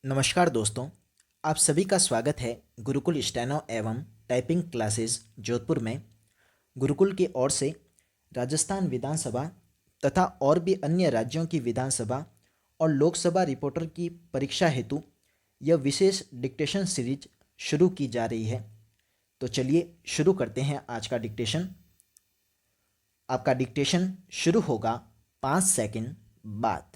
नमस्कार दोस्तों, आप सभी का स्वागत है गुरुकुल स्टेनो एवं टाइपिंग क्लासेस जोधपुर में। गुरुकुल की ओर से राजस्थान विधानसभा तथा और भी अन्य राज्यों की विधानसभा और लोकसभा रिपोर्टर की परीक्षा हेतु यह विशेष डिक्टेशन सीरीज शुरू की जा रही है। तो चलिए शुरू करते हैं आज का डिक्टेशन। आपका डिक्टेशन शुरू होगा 5 सेकंड बाद।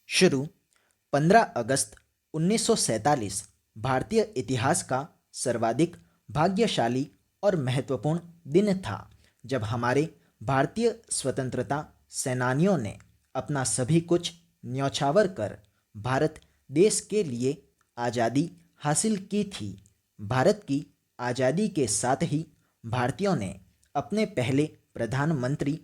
शुरू 15 अगस्त 1947 भारतीय इतिहास का सर्वाधिक भाग्यशाली और महत्वपूर्ण दिन था जब हमारे भारतीय स्वतंत्रता सेनानियों ने अपना सभी कुछ न्यौछावर कर भारत देश के लिए आज़ादी हासिल की थी। भारत की आज़ादी के साथ ही भारतीयों ने अपने पहले प्रधानमंत्री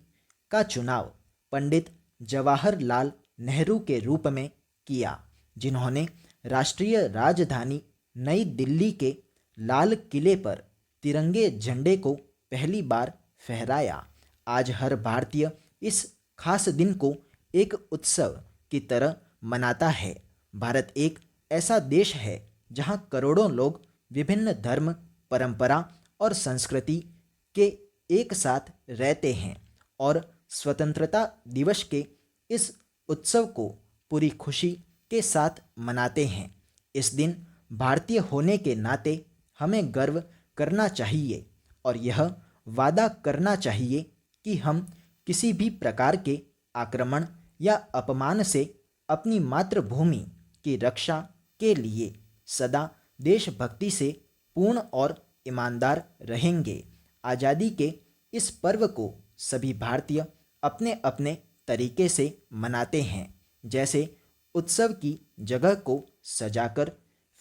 का चुनाव पंडित जवाहरलाल नेहरू के रूप में किया, जिन्होंने राष्ट्रीय राजधानी नई दिल्ली के लाल किले पर तिरंगे झंडे को पहली बार फहराया। आज हर भारतीय इस खास दिन को एक उत्सव की तरह मनाता है। भारत एक ऐसा देश है जहां करोड़ों लोग विभिन्न धर्म, परंपरा और संस्कृति के एक साथ रहते हैं और स्वतंत्रता दिवस के इस उत्सव को पूरी खुशी के साथ मनाते हैं। इस दिन भारतीय होने के नाते हमें गर्व करना चाहिए और यह वादा करना चाहिए कि हम किसी भी प्रकार के आक्रमण या अपमान से अपनी मातृभूमि की रक्षा के लिए सदा देशभक्ति से पूर्ण और ईमानदार रहेंगे। आज़ादी के इस पर्व को सभी भारतीय अपने अपने तरीके से मनाते हैं, जैसे उत्सव की जगह को सजाकर,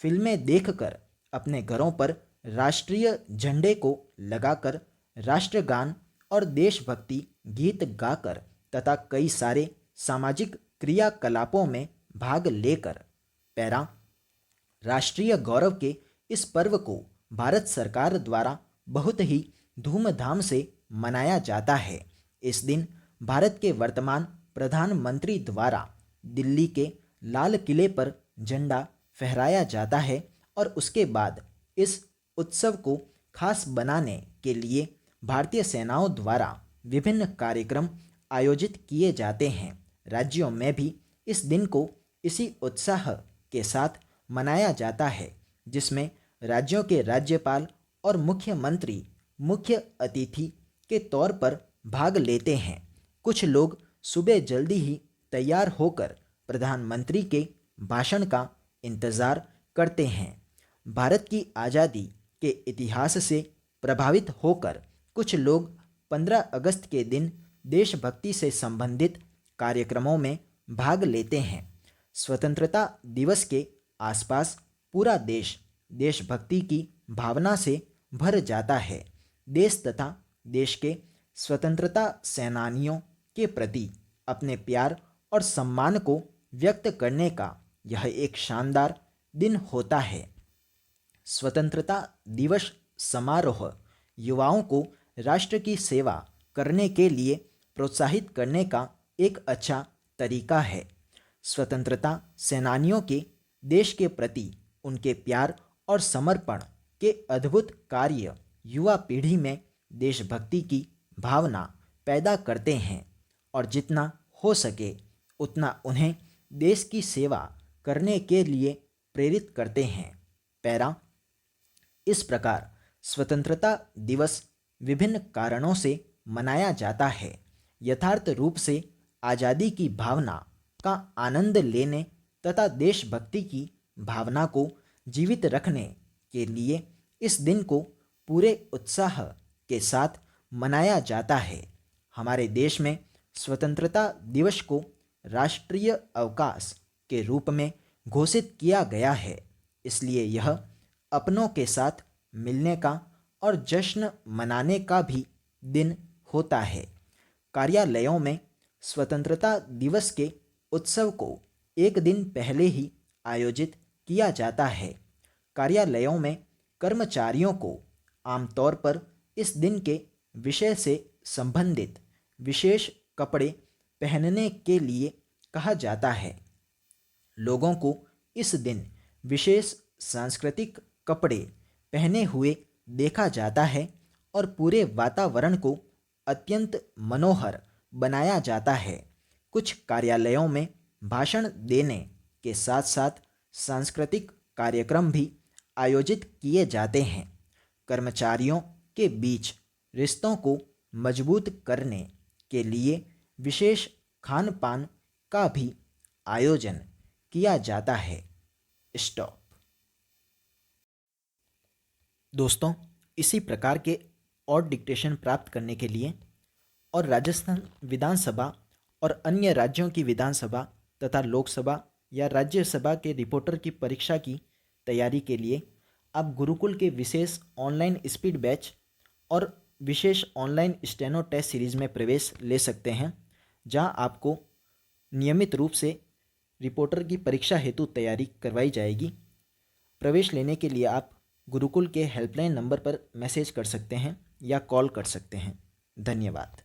फिल्में देखकर, अपने घरों पर राष्ट्रीय झंडे को लगाकर, राष्ट्रगान और देशभक्ति गीत गाकर तथा कई सारे सामाजिक क्रियाकलापों में भाग लेकर। पैरा राष्ट्रीय गौरव के इस पर्व को भारत सरकार द्वारा बहुत ही धूमधाम से मनाया जाता है। इस दिन भारत के वर्तमान प्रधानमंत्री द्वारा दिल्ली के लाल किले पर झंडा फहराया जाता है और उसके बाद इस उत्सव को खास बनाने के लिए भारतीय सेनाओं द्वारा विभिन्न कार्यक्रम आयोजित किए जाते हैं। राज्यों में भी इस दिन को इसी उत्साह के साथ मनाया जाता है, जिसमें राज्यों के राज्यपाल और मुख्यमंत्री मुख्य अतिथि के तौर पर भाग लेते हैं। कुछ लोग सुबह जल्दी ही तैयार होकर प्रधानमंत्री के भाषण का इंतज़ार करते हैं। भारत की आज़ादी के इतिहास से प्रभावित होकर कुछ लोग 15 अगस्त के दिन देशभक्ति से संबंधित कार्यक्रमों में भाग लेते हैं। स्वतंत्रता दिवस के आसपास पूरा देश देशभक्ति की भावना से भर जाता है। देश तथा देश के स्वतंत्रता सेनानियों के प्रति अपने प्यार और सम्मान को व्यक्त करने का यह एक शानदार दिन होता है। स्वतंत्रता दिवस समारोह युवाओं को राष्ट्र की सेवा करने के लिए प्रोत्साहित करने का एक अच्छा तरीका है। स्वतंत्रता सेनानियों के देश के प्रति उनके प्यार और समर्पण के अद्भुत कार्य युवा पीढ़ी में देशभक्ति की भावना पैदा करते हैं और जितना हो सके उतना उन्हें देश की सेवा करने के लिए प्रेरित करते हैं। पैरा इस प्रकार स्वतंत्रता दिवस विभिन्न कारणों से मनाया जाता है। यथार्थ रूप से आज़ादी की भावना का आनंद लेने तथा देशभक्ति की भावना को जीवित रखने के लिए इस दिन को पूरे उत्साह के साथ मनाया जाता है। हमारे देश में स्वतंत्रता दिवस को राष्ट्रीय अवकाश के रूप में घोषित किया गया है, इसलिए यह अपनों के साथ मिलने का और जश्न मनाने का भी दिन होता है। कार्यालयों में स्वतंत्रता दिवस के उत्सव को एक दिन पहले ही आयोजित किया जाता है। कार्यालयों में कर्मचारियों को आमतौर पर इस दिन के विषय से संबंधित विशेष कपड़े पहनने के लिए कहा जाता है। लोगों को इस दिन विशेष सांस्कृतिक कपड़े पहने हुए देखा जाता है और पूरे वातावरण को अत्यंत मनोहर बनाया जाता है। कुछ कार्यालयों में भाषण देने के साथ साथ सांस्कृतिक कार्यक्रम भी आयोजित किए जाते हैं। कर्मचारियों के बीच रिश्तों को मजबूत करने के लिए विशेष खान पान का भी आयोजन किया जाता है। स्टॉप। दोस्तों, इसी प्रकार के और डिक्टेशन प्राप्त करने के लिए और राजस्थान विधानसभा और अन्य राज्यों की विधानसभा तथा लोकसभा या राज्यसभा के रिपोर्टर की परीक्षा की तैयारी के लिए आप गुरुकुल के विशेष ऑनलाइन स्पीड बैच और विशेष ऑनलाइन स्टेनो टेस्ट सीरीज में प्रवेश ले सकते हैं, जहां आपको नियमित रूप से रिपोर्टर की परीक्षा हेतु तैयारी करवाई जाएगी। प्रवेश लेने के लिए आप गुरुकुल के हेल्पलाइन नंबर पर मैसेज कर सकते हैं या कॉल कर सकते हैं। धन्यवाद।